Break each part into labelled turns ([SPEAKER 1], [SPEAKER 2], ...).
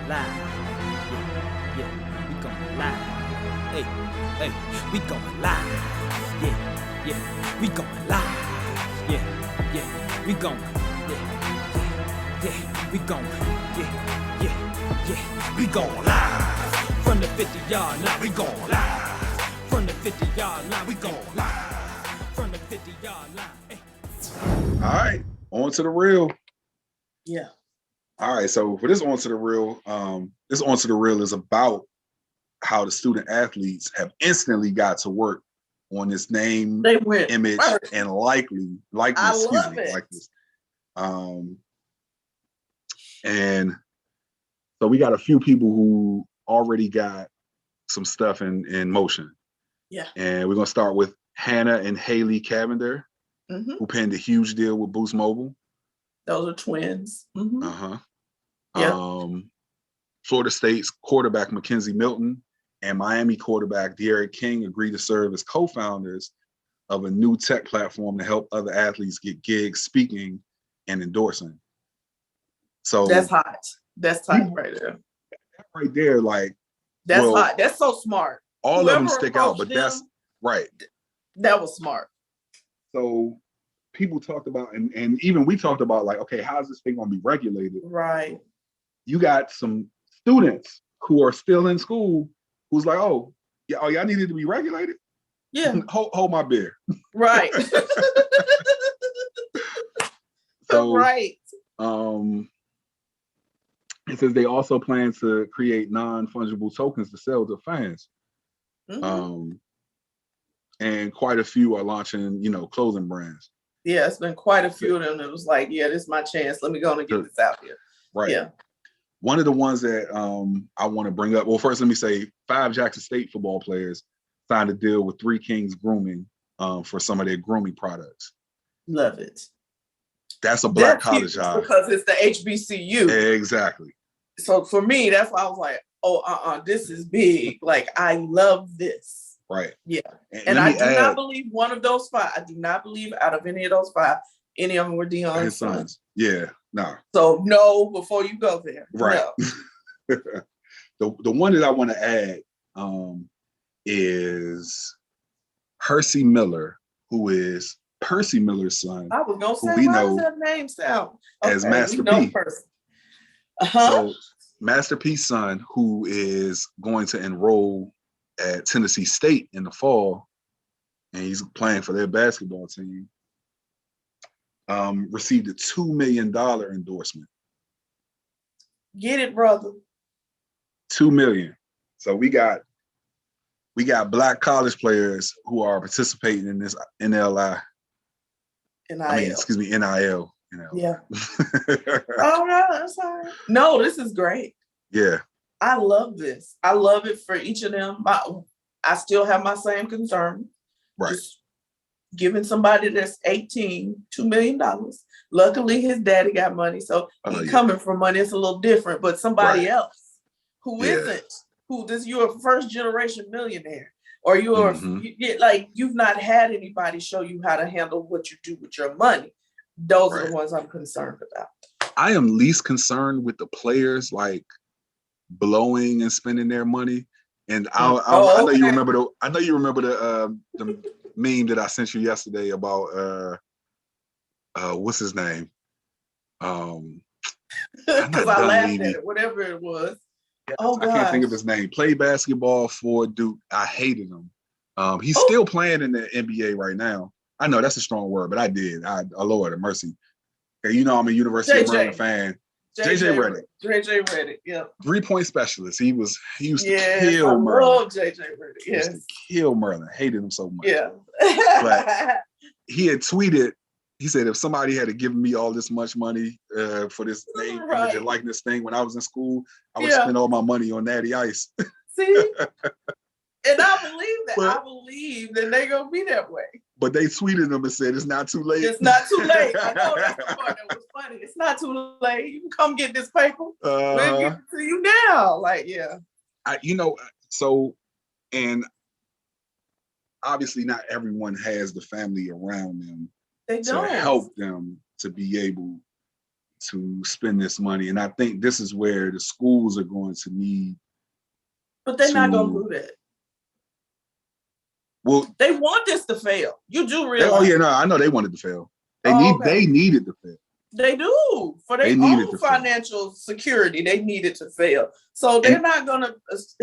[SPEAKER 1] live. Yeah, we going live. Hey, we going live. Yeah, we going live. Yeah, we going. Yeah, we going. Yeah, we going live. From the 50-yard line, we going live. From the 50-yard line, we going live. From the 50-yard line. Hey.
[SPEAKER 2] All right, on to the real.
[SPEAKER 3] Yeah.
[SPEAKER 2] All right, so for this on to the real, is about how the student athletes have instantly got to work on this name, image, and likeness. And so we got a few people who already got some stuff in motion.
[SPEAKER 3] Yeah.
[SPEAKER 2] And we're gonna start with Hannah and Haley Cavender, who penned a huge deal with Boost Mobile.
[SPEAKER 3] Those are twins.
[SPEAKER 2] Yeah. Florida State's quarterback Mackenzie Milton and Miami quarterback Jarrett King agreed to serve as co-founders of a new tech platform to help other athletes get gigs speaking and endorsing. So
[SPEAKER 3] that's hot. That's tight right there.
[SPEAKER 2] Right there, like
[SPEAKER 3] that's hot. That's so smart.
[SPEAKER 2] All of them stick out, but that's right.
[SPEAKER 3] That was smart.
[SPEAKER 2] So people talked about, and even we talked about, like, okay, how's this thing gonna be regulated?
[SPEAKER 3] Right.
[SPEAKER 2] You got some students who are still in school who's like, oh, yeah, y'all needed to be regulated?
[SPEAKER 3] Yeah.
[SPEAKER 2] hold my beer.
[SPEAKER 3] Right.
[SPEAKER 2] So
[SPEAKER 3] right.
[SPEAKER 2] It says they also plan to create non-fungible tokens to sell to fans. And quite a few are launching, clothing brands.
[SPEAKER 3] Yeah, it's been quite a few of them that was like, yeah, this is my chance. Let me go and get this out here.
[SPEAKER 2] Right.
[SPEAKER 3] Yeah.
[SPEAKER 2] One of the ones that I want to bring up, well, first let me say 5 Jackson State football players signed a deal with 3 Kings Grooming for some of their grooming products.
[SPEAKER 3] Love it.
[SPEAKER 2] That's a black college job.
[SPEAKER 3] Because it's the HBCU.
[SPEAKER 2] Exactly.
[SPEAKER 3] So for me, that's why I was like, oh, this is big. Like, I love this.
[SPEAKER 2] Right.
[SPEAKER 3] Yeah. And I do not believe one of those 5. I do not believe out of any of those 5, any of them were Deion's sons.
[SPEAKER 2] Yeah. No.
[SPEAKER 3] So no, before you go there.
[SPEAKER 2] Right. No. the one that I want to add is Percy Miller, who is Percy Miller's son.
[SPEAKER 3] I was gonna say, how does that name sound?
[SPEAKER 2] As Master P.
[SPEAKER 3] Uh-huh.
[SPEAKER 2] So Master P's son, who is going to enroll at Tennessee State in the fall, and he's playing for their basketball team, received a $2 million endorsement.
[SPEAKER 3] Get it, brother.
[SPEAKER 2] $2 million. So we got black college players who are participating in this NIL. NIL.
[SPEAKER 3] Yeah. Oh no, that's all right. No, this is great.
[SPEAKER 2] Yeah.
[SPEAKER 3] I love this. I love it for each of them. I still have my same concern.
[SPEAKER 2] Right.
[SPEAKER 3] Just giving somebody that's 18 $2 million. Luckily, his daddy got money, so he's coming from money. It's a little different. But somebody else who isn't, you're a first generation millionaire, or you're you've not had anybody show you how to handle what you do with your money. Those are the ones I'm concerned about.
[SPEAKER 2] I am least concerned with the players like blowing and spending their money. And I know you remember the meme that I sent you yesterday about what's his name?
[SPEAKER 3] Because I laughed at it, whatever it was.
[SPEAKER 2] I can't think of his name. Played basketball for Duke. I hated him. He's still playing in the NBA right now. I know that's a strong word, but I did. Lord have mercy. Okay, I'm a University of Maryland fan. JJ Redick.
[SPEAKER 3] JJ Redick, yeah.
[SPEAKER 2] 3-point specialist. He used to
[SPEAKER 3] kill
[SPEAKER 2] Maryland.
[SPEAKER 3] I love JJ Redick. Yes.
[SPEAKER 2] He used to kill Maryland. Hated him so much.
[SPEAKER 3] Yeah.
[SPEAKER 2] But he had tweeted, he said, if somebody had given me all this much money for this name, image, and likeness thing when I was in school, I would spend all my money on Natty Ice.
[SPEAKER 3] See? And I believe that. I believe that they're going to be that way.
[SPEAKER 2] But they tweeted them and said, it's not too late.
[SPEAKER 3] It's not too late. I know that's the part that was funny. It's not too late. You can come get this paper. We'll give it to you now. Like, yeah.
[SPEAKER 2] And obviously not everyone has the family around them
[SPEAKER 3] to
[SPEAKER 2] help them to be able to spend this money. And I think this is where the schools are going to need.
[SPEAKER 3] But they're not going to do that.
[SPEAKER 2] Well,
[SPEAKER 3] they want this to fail. You do realize.
[SPEAKER 2] Oh yeah, no, I know they wanted to fail. They needed to fail.
[SPEAKER 3] They do for their own financial security. They needed to fail. So they're not going to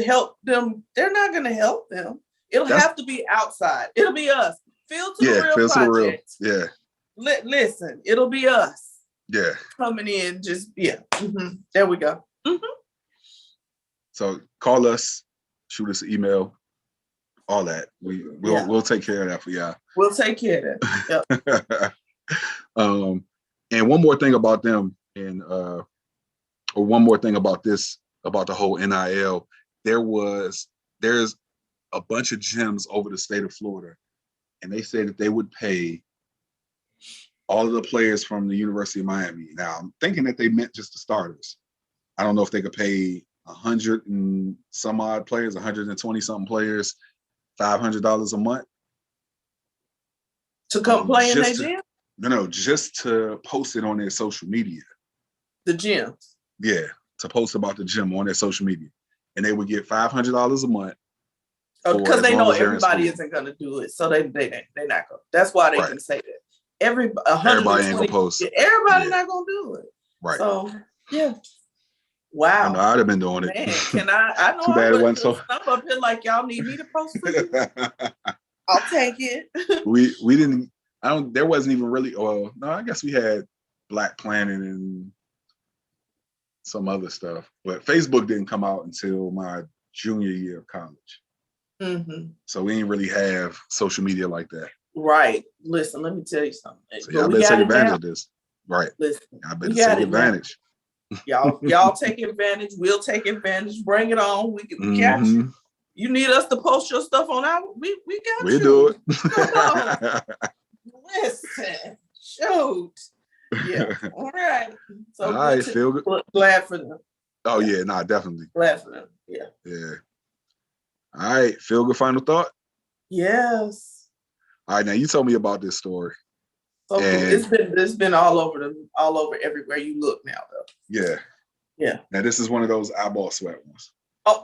[SPEAKER 3] help them. They're not going to help them. It'll have to be outside. It'll be us. Field to the Real project.
[SPEAKER 2] Yeah.
[SPEAKER 3] Listen, it'll be us.
[SPEAKER 2] Yeah.
[SPEAKER 3] Coming in, just there we go.
[SPEAKER 2] So call us, shoot us an email, all that. We'll take care of that for y'all.
[SPEAKER 3] We'll take care of that. Yep.
[SPEAKER 2] And one more thing about them, or one more thing about this, about the whole NIL, there's a bunch of gyms over the state of Florida, and they said that they would pay all of the players from the University of Miami. Now, I'm thinking that they meant just the starters. I don't know if they could pay 100 and some odd players, 120 something players, $500 a month
[SPEAKER 3] to come play in their gym.
[SPEAKER 2] No, just to post it on their social media.
[SPEAKER 3] The gyms.
[SPEAKER 2] Yeah, to post about the gym on their social media, and they would get $500 a month.
[SPEAKER 3] Because they know everybody isn't going to do it, so they're not going. That's why they can say that. Everybody ain't gonna post. Everybody not gonna do it.
[SPEAKER 2] Right.
[SPEAKER 3] So wow.
[SPEAKER 2] I'd have been doing it.
[SPEAKER 3] Man, can I know.
[SPEAKER 2] Too bad it wasn't so.
[SPEAKER 3] I'm up here like y'all need me to post for you. I'll take it.
[SPEAKER 2] we didn't. There wasn't even really. No, I guess we had Black Planet and some other stuff, but Facebook didn't come out until my junior year of college. So we didn't really have social media like that.
[SPEAKER 3] Right. Listen, let me tell you something.
[SPEAKER 2] So y'all better take advantage of this. Right.
[SPEAKER 3] Listen,
[SPEAKER 2] y'all better take advantage.
[SPEAKER 3] Y'all take advantage. We'll take advantage. Bring it on. We got you. You need us to post your stuff on our. We got you.
[SPEAKER 2] We do it.
[SPEAKER 3] Come on. Listen. Shoot. Yeah. All right. So
[SPEAKER 2] all right. Feel good.
[SPEAKER 3] Glad for them.
[SPEAKER 2] Oh yeah. Nah. Definitely.
[SPEAKER 3] Glad for them. Yeah.
[SPEAKER 2] Yeah. All right. Feel good. Final thought.
[SPEAKER 3] Yes.
[SPEAKER 2] All right, now you told me about this story.
[SPEAKER 3] So it's been all over everywhere you look now, though.
[SPEAKER 2] Yeah.
[SPEAKER 3] Yeah.
[SPEAKER 2] Now this is one of those eyeball sweat ones.
[SPEAKER 3] Oh,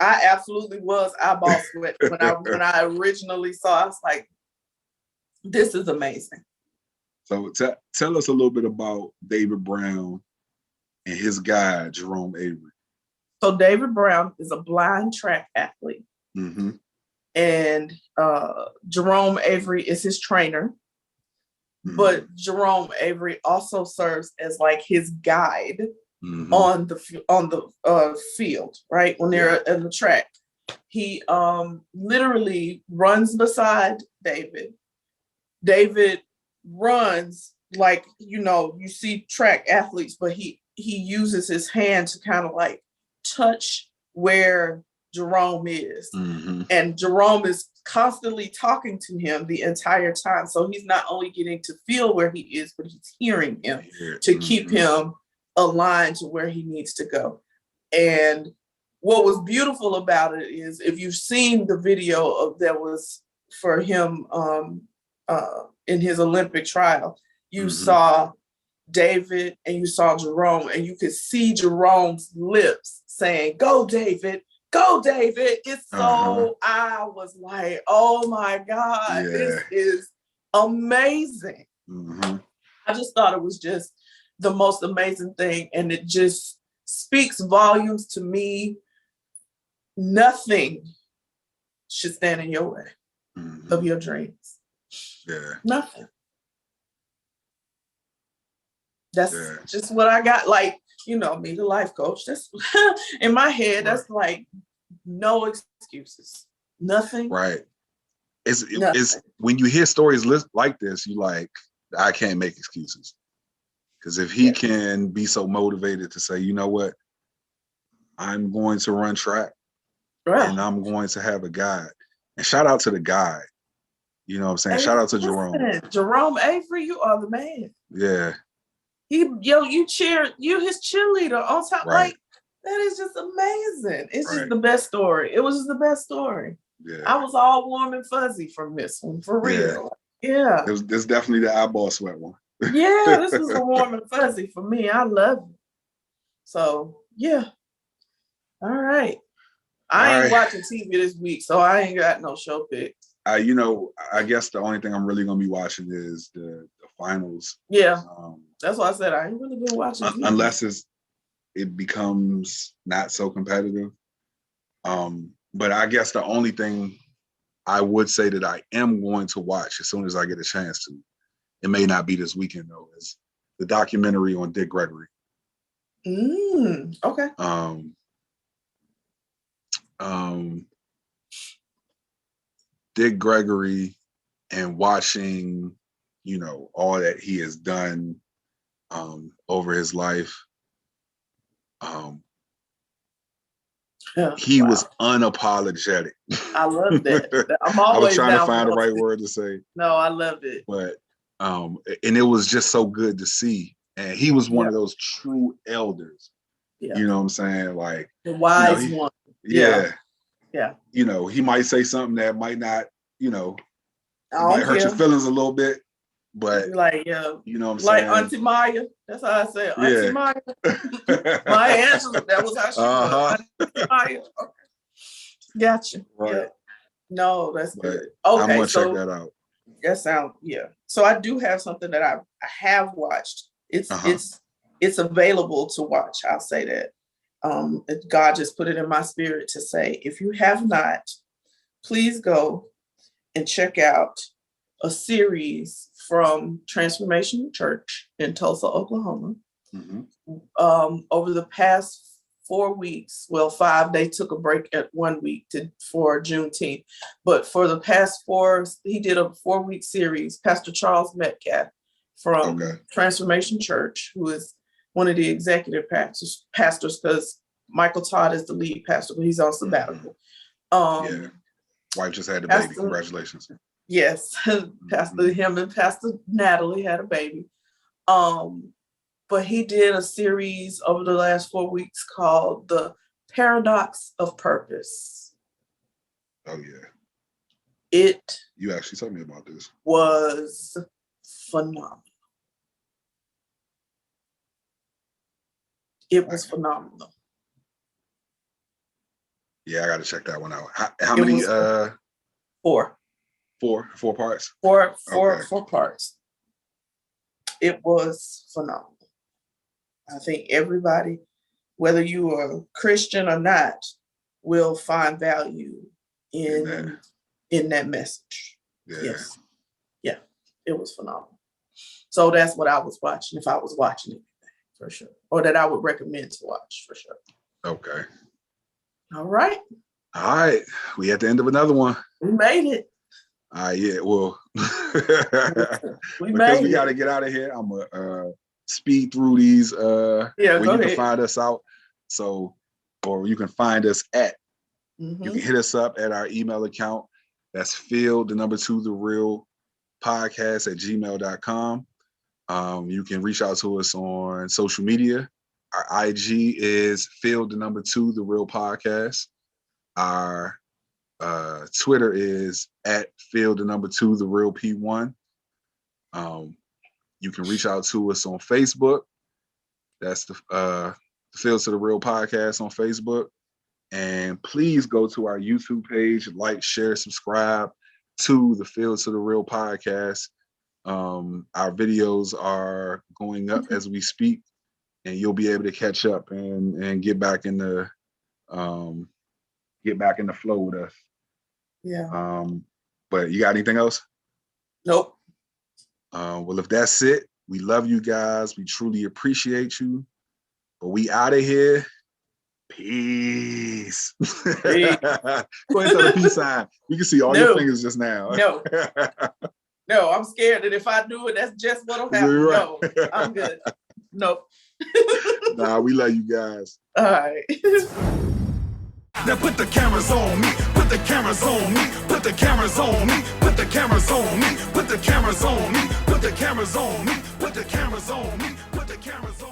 [SPEAKER 3] I absolutely was eyeball sweat when I originally saw. I was like, "This is amazing."
[SPEAKER 2] So tell us a little bit about David Brown and his guy Jerome Avery.
[SPEAKER 3] So David Brown is a blind track athlete. And Jerome Avery is his trainer, but Jerome Avery also serves as like his guide on the field, right? When they're in the track, he literally runs beside David. David runs like, you see track athletes, but he uses his hand to kind of like touch where Jerome is. And Jerome is constantly talking to him the entire time. So he's not only getting to feel where he is, but he's hearing him to keep him aligned to where he needs to go. And what was beautiful about it is, if you've seen the video that was for him in his Olympic trial, you saw David and you saw Jerome, and you could see Jerome's lips saying, "Go, David. Go, David." It's so, I was like, oh my God, this is amazing. I just thought it was just the most amazing thing. And it just speaks volumes to me. Nothing should stand in your way of your dreams.
[SPEAKER 2] Yeah.
[SPEAKER 3] Nothing. That's just what I got. Like, me, the life coach, that's in my head, that's like no excuses. Nothing.
[SPEAKER 2] Right. It's when you hear stories like this, you like, I can't make excuses. Because if he can be so motivated to say, you know what, I'm going to run track and I'm going to have a guide. And shout out to the guide. You know what I'm saying? Shout out to Jerome.
[SPEAKER 3] Jerome Avery, you are the man.
[SPEAKER 2] Yeah.
[SPEAKER 3] You his cheerleader on top. Like, that is just amazing. It's just the best story. It was just the best story.
[SPEAKER 2] Yeah.
[SPEAKER 3] I was all warm and fuzzy from this one, for real. Yeah.
[SPEAKER 2] It's definitely the eyeball sweat one.
[SPEAKER 3] Yeah, this was a warm and fuzzy for me. I love it. So yeah. All right. I ain't watching TV this week, so I ain't got no show pick.
[SPEAKER 2] You know, I guess the only thing I'm really gonna be watching is the finals.
[SPEAKER 3] Yeah. That's why I said I ain't really been watching TV.
[SPEAKER 2] Unless it becomes not so competitive. But I guess the only thing I would say that I am going to watch as soon as I get a chance to, it may not be this weekend though, is the documentary on Dick Gregory.
[SPEAKER 3] Okay.
[SPEAKER 2] Dick Gregory, and watching, you know, all that he has done over his life. He was unapologetic.
[SPEAKER 3] I love that. I'm always
[SPEAKER 2] I was trying to find the right word to say.
[SPEAKER 3] No, I loved it.
[SPEAKER 2] But and it was just so good to see. And he was one of those true elders. Yeah. You know what I'm saying? Like
[SPEAKER 3] the wise one.
[SPEAKER 2] Yeah.
[SPEAKER 3] Yeah.
[SPEAKER 2] You know, he might say something that might not, you know, might hurt your feelings a little bit. But
[SPEAKER 3] like,
[SPEAKER 2] you know what I'm
[SPEAKER 3] like
[SPEAKER 2] saying?
[SPEAKER 3] Auntie Maya. That's how I say it. Auntie Maya. Maya Angelou. That was how she was. Auntie Maya. Okay. Gotcha.
[SPEAKER 2] Right.
[SPEAKER 3] Yeah. No, that's good. Okay.
[SPEAKER 2] I'm gonna check that out.
[SPEAKER 3] That sounds So I do have something that I have watched. It's available to watch. I'll say that. God just put it in my spirit to say, if you have not, please go and check out a series from Transformation Church in Tulsa, Oklahoma. Over the past 4 weeks, 5, they took a break at 1 week for Juneteenth. But for the past 4, he did a 4-week series. Pastor Charles Metcalf from Transformation Church, who is one of the executive pastors, because Michael Todd is the lead pastor, but he's on sabbatical.
[SPEAKER 2] Wife just had a baby. Congratulations.
[SPEAKER 3] Yes, him and Pastor Natalie had a baby. But he did a series over the last 4 weeks called The Paradox of Purpose.
[SPEAKER 2] Oh, yeah. You actually told me about this.
[SPEAKER 3] Was phenomenal. It was phenomenal.
[SPEAKER 2] Yeah, I got to check that one out. How many?
[SPEAKER 3] 4.
[SPEAKER 2] 4 parts?
[SPEAKER 3] 4 parts. It was phenomenal. I think everybody, whether you are Christian or not, will find value in that message.
[SPEAKER 2] Yeah.
[SPEAKER 3] Yes. Yeah, it was phenomenal. So that's what I was watching, if I was watching it, for sure. Or that I would recommend to watch, for sure.
[SPEAKER 2] Okay.
[SPEAKER 3] All right.
[SPEAKER 2] We at the end of another one.
[SPEAKER 3] We made it.
[SPEAKER 2] Yeah, well,
[SPEAKER 3] we
[SPEAKER 2] got to get out of here. I'm going to speed through these where you can find us out. So, or you can find us at, you can hit us up at our email account. That's fieldgoodfinalthought @gmail.com. You can reach out to us on social media. Our IG is fieldgoodfinalthought podcast. Our Twitter is at fieldgoodfinalthought P1. You can reach out to us on Facebook. That's the Field to the Real podcast on Facebook. And please go to our YouTube page, like, share, subscribe to the Field to the Real podcast. Our videos are going up as we speak, and you'll be able to catch up and get back in the flow with us.
[SPEAKER 3] Yeah.
[SPEAKER 2] But you got anything else?
[SPEAKER 3] Nope.
[SPEAKER 2] Well, if that's it, we love you guys. We truly appreciate you. But we out of here. Peace. Go ahead and tell the peace sign. We can see all your fingers just now.
[SPEAKER 3] No, I'm scared that if I do it, that's just what'll happen. Right. No, I'm good. Nope.
[SPEAKER 2] Nah, we love you guys.
[SPEAKER 3] All right.
[SPEAKER 1] Now put the cameras on me, put the cameras on me, put the cameras on me, put the cameras on me, put the cameras on me, put the cameras on me, put the cameras on me, put the cameras on me.